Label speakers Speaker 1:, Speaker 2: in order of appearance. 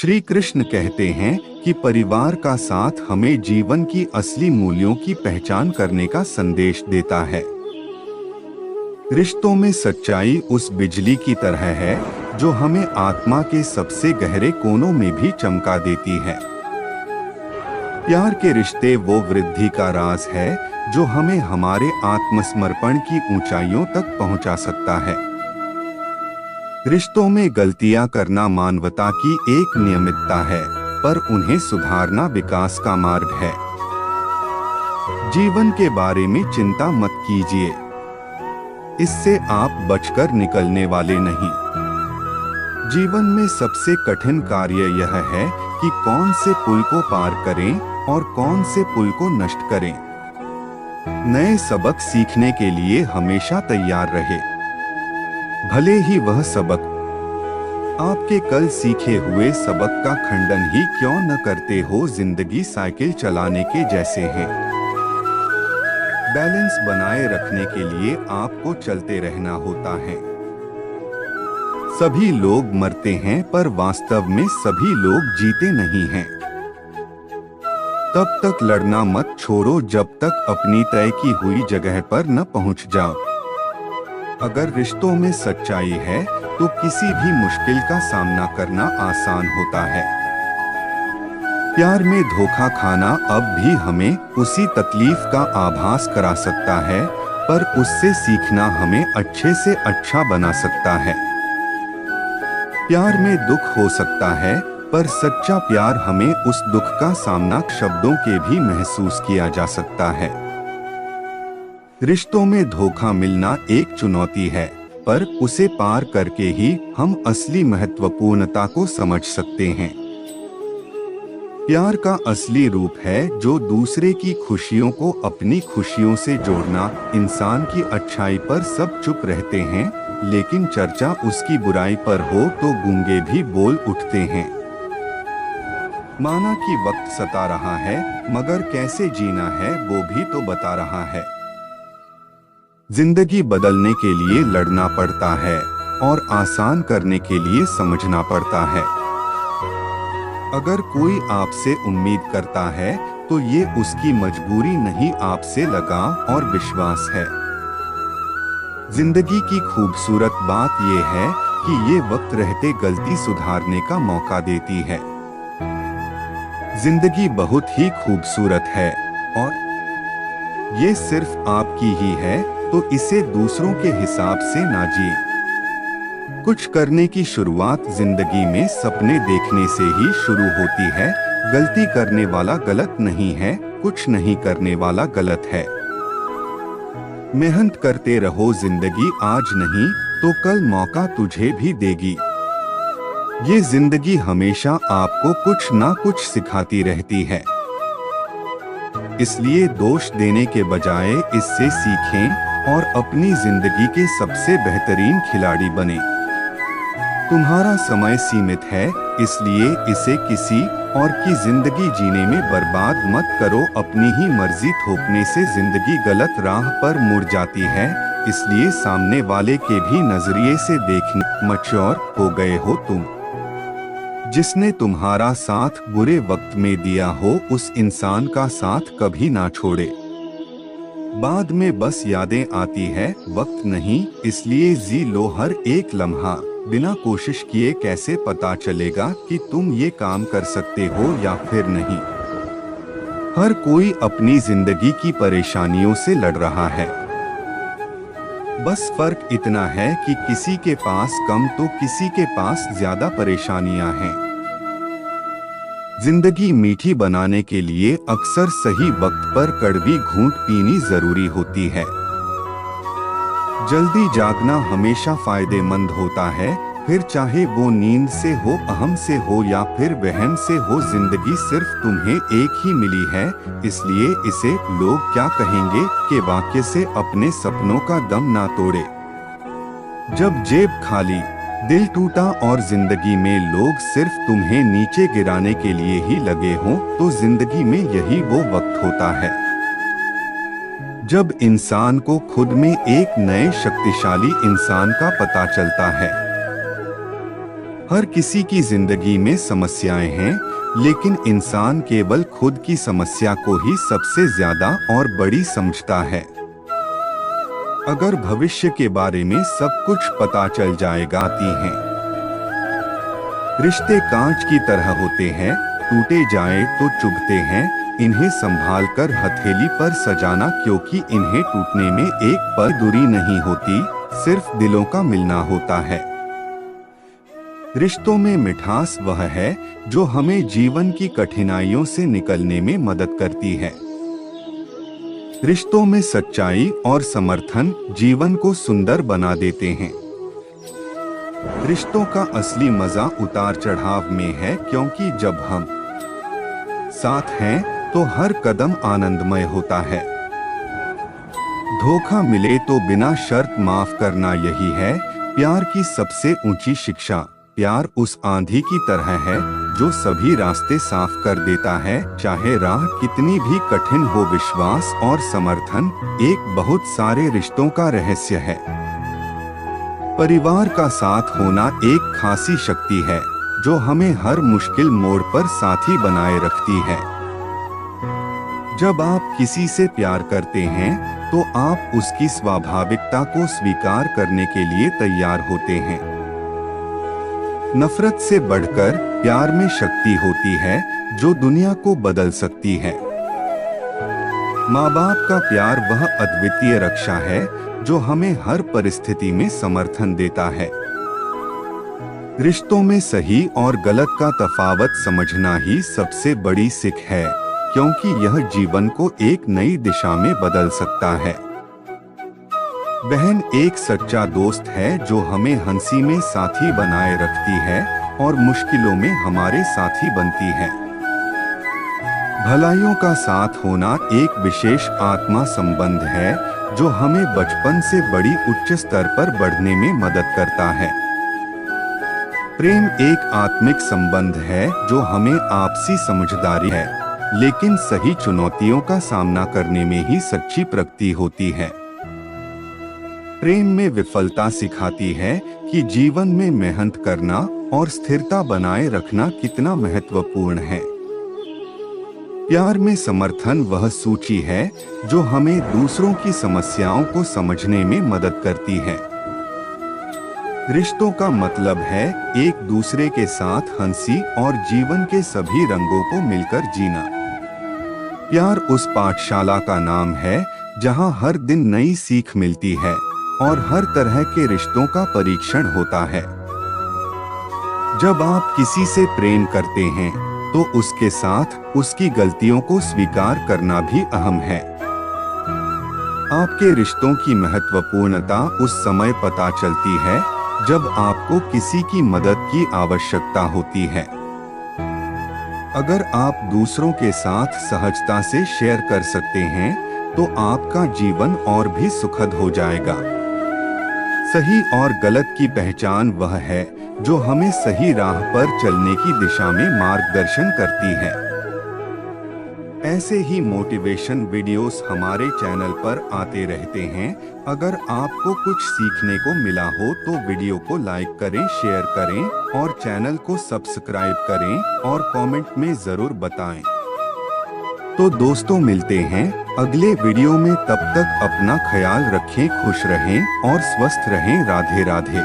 Speaker 1: श्री कृष्ण कहते हैं कि परिवार का साथ हमें जीवन की असली मूल्यों की पहचान करने का संदेश देता है। रिश्तों में सच्चाई उस बिजली की तरह है जो हमें आत्मा के सबसे गहरे कोनों में भी चमका देती है। प्यार के रिश्ते वो वृद्धि का राज है जो हमें हमारे आत्मसमर्पण की ऊंचाइयों तक पहुंचा सकता है। रिश्तों में गलतियां करना मानवता की एक नियमितता है, पर उन्हें सुधारना विकास का मार्ग है। जीवन के बारे में चिंता मत कीजिए, इससे आप बचकर निकलने वाले नहीं। जीवन में सबसे कठिन कार्य यह है कि कौन से पुल को पार करें और कौन से पुल को नष्ट करें। नए सबक सीखने के लिए हमेशा तैयार रहे, भले ही वह सबक आपके कल सीखे हुए सबक का खंडन ही क्यों न करते हो। जिंदगी साइकिल चलाने के जैसे है, बैलेंस बनाए रखने के लिए आपको चलते रहना होता है। सभी लोग मरते हैं, पर वास्तव में सभी लोग जीते नहीं हैं। तब तक लड़ना मत छोड़ो जब तक अपनी तय की हुई जगह पर न पहुंच जाओ। अगर रिश्तों में सच्चाई है तो किसी भी मुश्किल का सामना करना आसान होता है। प्यार में धोखा खाना अब भी हमें उसी तकलीफ का आभास करा सकता है, पर उससे सीखना हमें अच्छे से अच्छा बना सकता है। प्यार में दुख हो सकता है, पर सच्चा प्यार हमें उस दुख का सामना शब्दों के भी महसूस किया जा सकता है। रिश्तों में धोखा मिलना एक चुनौती है, पर उसे पार करके ही हम असली महत्वपूर्णता को समझ सकते हैं। प्यार का असली रूप है जो दूसरे की खुशियों को अपनी खुशियों से जोड़ना। इंसान की अच्छाई पर सब चुप रहते हैं, लेकिन चर्चा उसकी बुराई पर हो तो गूंगे भी बोल उठते हैं। माना कि वक्त सता रहा है, मगर कैसे जीना है वो भी तो बता रहा है। जिंदगी बदलने के लिए लड़ना पड़ता है और आसान करने के लिए समझना पड़ता है। अगर कोई आपसे उम्मीद करता है तो ये उसकी मजबूरी नहीं, आपसे लगाव और विश्वास है। जिंदगी की खूबसूरत बात ये है कि ये वक्त रहते गलती सुधारने का मौका देती है। जिंदगी बहुत ही खूबसूरत है और ये सिर्फ आपकी ही है, तो इसे दूसरों के हिसाब से ना जिए। कुछ करने की शुरुआत जिंदगी में सपने देखने से ही शुरू होती है। गलती करने वाला गलत नहीं है, कुछ नहीं करने वाला गलत है। मेहनत करते रहो, जिंदगी आज नहीं तो कल मौका तुझे भी देगी। ये जिंदगी हमेशा आपको कुछ ना कुछ सिखाती रहती है, इसलिए दोष देने के बजाय इससे सीखें और अपनी जिंदगी के सबसे बेहतरीन खिलाड़ी बने। तुम्हारा समय सीमित है, इसलिए इसे किसी और की जिंदगी जीने में बर्बाद मत करो। अपनी ही मर्जी थोपने से जिंदगी गलत राह पर मुड़ जाती है, इसलिए सामने वाले के भी नजरिए से देखने। मैच्योर हो गए हो तुम। जिसने तुम्हारा साथ बुरे वक्त में दिया हो, उस इंसान का साथ कभी ना छोड़े। बाद में बस यादें आती है, वक्त नहीं, इसलिए जी लो हर एक लम्हा। बिना कोशिश किए कैसे पता चलेगा कि तुम ये काम कर सकते हो या फिर नहीं। हर कोई अपनी जिंदगी की परेशानियों से लड़ रहा है, बस फर्क इतना है कि किसी के पास कम तो किसी के पास ज्यादा परेशानियां हैं। जिंदगी मीठी बनाने के लिए अक्सर सही वक्त पर कड़वी घूंट पीनी जरूरी होती है। जल्दी जागना हमेशा फायदेमंद होता है, फिर चाहे वो नींद से हो, अहम से हो या फिर वहम से हो। जिंदगी सिर्फ तुम्हें एक ही मिली है, इसलिए इसे लोग क्या कहेंगे के वाक्य से अपने सपनों का दम ना तोड़े। जब जेब खाली, दिल टूटा और जिंदगी में लोग सिर्फ तुम्हें नीचे गिराने के लिए ही लगे हों, तो जिंदगी में यही वो वक्त होता है जब इंसान को खुद में एक नए शक्तिशाली इंसान का पता चलता है। हर किसी की जिंदगी में समस्याएं हैं, लेकिन इंसान केवल खुद की समस्या को ही सबसे ज्यादा और बड़ी समझता है। अगर भविष्य के बारे में सब कुछ पता चल जाएगा हैं। रिश्ते कांच की तरह होते हैं, टूटे जाए तो चुभते हैं, इन्हें संभाल कर हथेली पर सजाना, क्योंकि इन्हें टूटने में एक पल दूरी नहीं होती, सिर्फ दिलों का मिलना होता है। रिश्तों में मिठास वह है जो हमें जीवन की कठिनाइयों से निकलने में मदद करती है। रिश्तों में सच्चाई और समर्थन जीवन को सुंदर बना देते हैं। रिश्तों का असली मजा उतार चढ़ाव में है, क्योंकि जब हम साथ हैं तो हर कदम आनंदमय होता है। धोखा मिले तो बिना शर्त माफ करना, यही है प्यार की सबसे ऊंची शिक्षा। प्यार उस आंधी की तरह है जो सभी रास्ते साफ कर देता है, चाहे राह कितनी भी कठिन हो। विश्वास और समर्थन एक बहुत सारे रिश्तों का रहस्य है। परिवार का साथ होना एक खासी शक्ति है जो हमें हर मुश्किल मोड़ पर साथी बनाए रखती है। जब आप किसी से प्यार करते हैं तो आप उसकी स्वाभाविकता को स्वीकार करने के लिए तैयार होते हैं। नफरत से बढ़कर प्यार में शक्ति होती है जो दुनिया को बदल सकती है। माँ बाप का प्यार वह अद्वितीय रक्षा है जो हमें हर परिस्थिति में समर्थन देता है। रिश्तों में सही और गलत का तफावत समझना ही सबसे बड़ी सीख है, क्योंकि यह जीवन को एक नई दिशा में बदल सकता है। बहन एक सच्चा दोस्त है जो हमें हंसी में साथी बनाए रखती है और मुश्किलों में हमारे साथी बनती है। भलाइयों का साथ होना एक विशेष आत्मा संबंध है जो हमें बचपन से बड़ी उच्च स्तर पर बढ़ने में मदद करता है। प्रेम एक आत्मिक संबंध है जो हमें आपसी समझदारी है, लेकिन सही चुनौतियों का सामना करने में ही सच्ची प्रगति होती है। प्रेम में विफलता सिखाती है कि जीवन में मेहनत करना और स्थिरता बनाए रखना कितना महत्वपूर्ण है। प्यार में समर्थन वह सूची है जो हमें दूसरों की समस्याओं को समझने में मदद करती है। रिश्तों का मतलब है एक दूसरे के साथ हंसी और जीवन के सभी रंगों को मिलकर जीना। प्यार उस पाठशाला का नाम है जहां हर दिन नई सीख मिलती है और हर तरह के रिश्तों का परीक्षण होता है। जब आप किसी से प्रेम करते हैं तो उसके साथ उसकी गलतियों को स्वीकार करना भी अहम है। आपके रिश्तों की महत्वपूर्णता उस समय पता चलती है जब आपको किसी की मदद की आवश्यकता होती है। अगर आप दूसरों के साथ सहजता से शेयर कर सकते हैं तो आपका जीवन और भी सुखद हो जाएगा। सही और गलत की पहचान वह है जो हमें सही राह पर चलने की दिशा में मार्गदर्शन करती है। ऐसे ही मोटिवेशन वीडियोस हमारे चैनल पर आते रहते हैं। अगर आपको कुछ सीखने को मिला हो तो वीडियो को लाइक करें, शेयर करें और चैनल को सब्सक्राइब करें और कमेंट में जरूर बताएं। तो दोस्तों मिलते हैं अगले वीडियो में, तब तक अपना ख्याल रखें, खुश रहें और स्वस्थ रहें। राधे राधे।